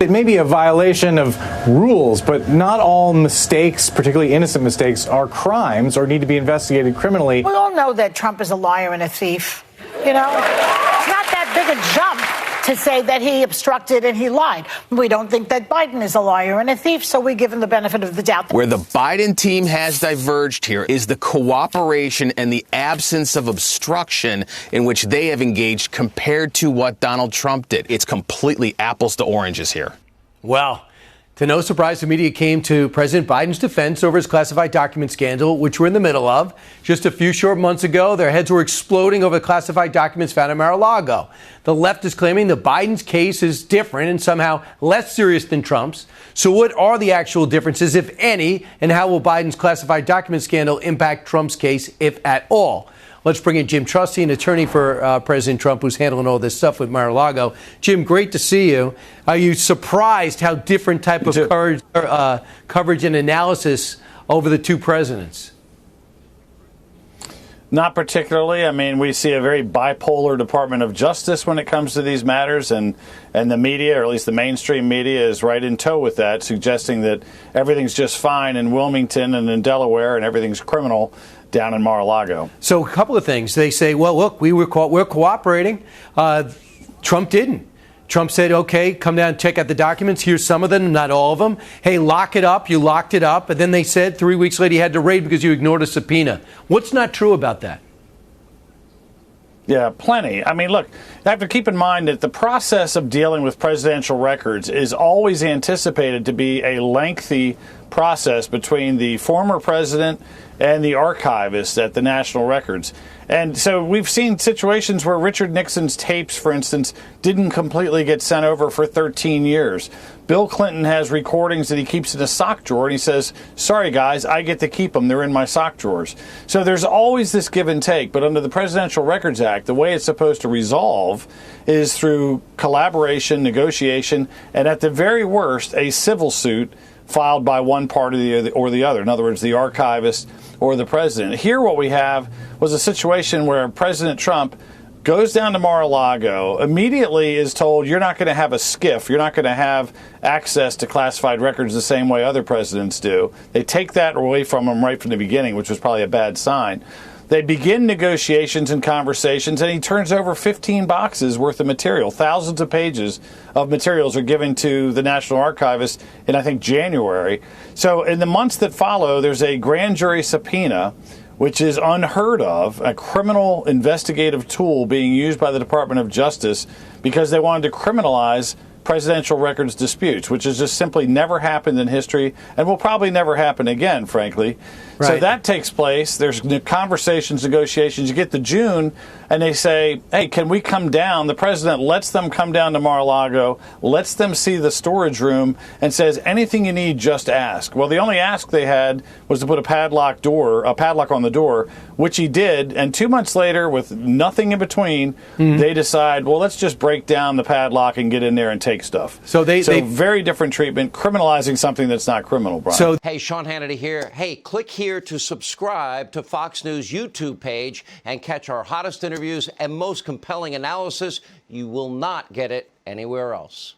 It may be a violation of rules, but not all mistakes, particularly innocent mistakes, are crimes or need to be investigated criminally. We all know that Trump is a liar and a thief. You know, it's not that big a jump to say that he obstructed and he lied. We don't think that Biden is a liar and a thief, so we give him the benefit of the doubt. Where the Biden team has diverged here is the cooperation and the absence of obstruction in which they have engaged compared to what Donald Trump did. It's completely apples to oranges here. Well, to no surprise, the media came to President Biden's defense over his classified document scandal, which we're in the middle of. Just a few short months ago, their heads were exploding over classified documents found in Mar-a-Lago. The left is claiming that Biden's case is different and somehow less serious than Trump's. So what are the actual differences, if any, and how will Biden's classified document scandal impact Trump's case, if at all? Let's bring in Jim Trusty, an attorney for President Trump, who's handling all this stuff with Mar-a-Lago. Jim, great to see you. Are you surprised how different type of coverage and analysis over the two presidents? Not particularly. I mean, we see a very bipolar Department of Justice when it comes to these matters, and the media, or at least the mainstream media, is right in tow with that, suggesting that everything's just fine in Wilmington and in Delaware and everything's criminal down in Mar-a-Lago. So a couple of things. They say, well, look, we're cooperating. Trump didn't. Trump said, OK, come down and check out the documents. Here's some of them, not all of them. Hey, lock it up. You locked it up. And then they said 3 weeks later you had to raid because you ignored a subpoena. What's not true about that? Yeah, plenty. I mean, look, you have to keep in mind that the process of dealing with presidential records is always anticipated to be a lengthy process between the former president and the archivist at the National Records. And so we've seen situations where Richard Nixon's tapes, for instance, didn't completely get sent over for 13 years. Bill Clinton has recordings that he keeps in a sock drawer, and he says, sorry, guys, I get to keep them. They're in my sock drawers. So there's always this give and take. But under the Presidential Records Act, the way it's supposed to resolve is through collaboration, negotiation, and at the very worst, a civil suit filed by one party or the other. In other words, the archivist or the president. Here what we have was a situation where President Trump goes down to Mar-a-Lago, immediately is told, you're not going to have a SCIF, you're not going to have access to classified records the same way other presidents do. They take that away from him right from the beginning, which was probably a bad sign. They begin negotiations and conversations, and he turns over 15 boxes worth of material. Thousands of pages of materials are given to the National Archivist in, I think, January. So in the months that follow, there's a grand jury subpoena, which is unheard of, a criminal investigative tool being used by the Department of Justice because they wanted to criminalize presidential records disputes, which has just simply never happened in history and will probably never happen again, frankly. Right. So that takes place. There's conversations, negotiations. You get to June, and they say, hey, can we come down? The president lets them come down to Mar-a-Lago, lets them see the storage room, and says, anything you need, just ask. Well, the only ask they had was to put a padlock on the door, which he did. And 2 months later, with nothing in between, they decide, well, let's just break down the padlock and get in there and take stuff. So they very different treatment, criminalizing something that's not criminal, Brian. Hey, Sean Hannity here. Hey, click here to subscribe to Fox News YouTube page and catch our hottest interviews and most compelling analysis. You will not get it anywhere else.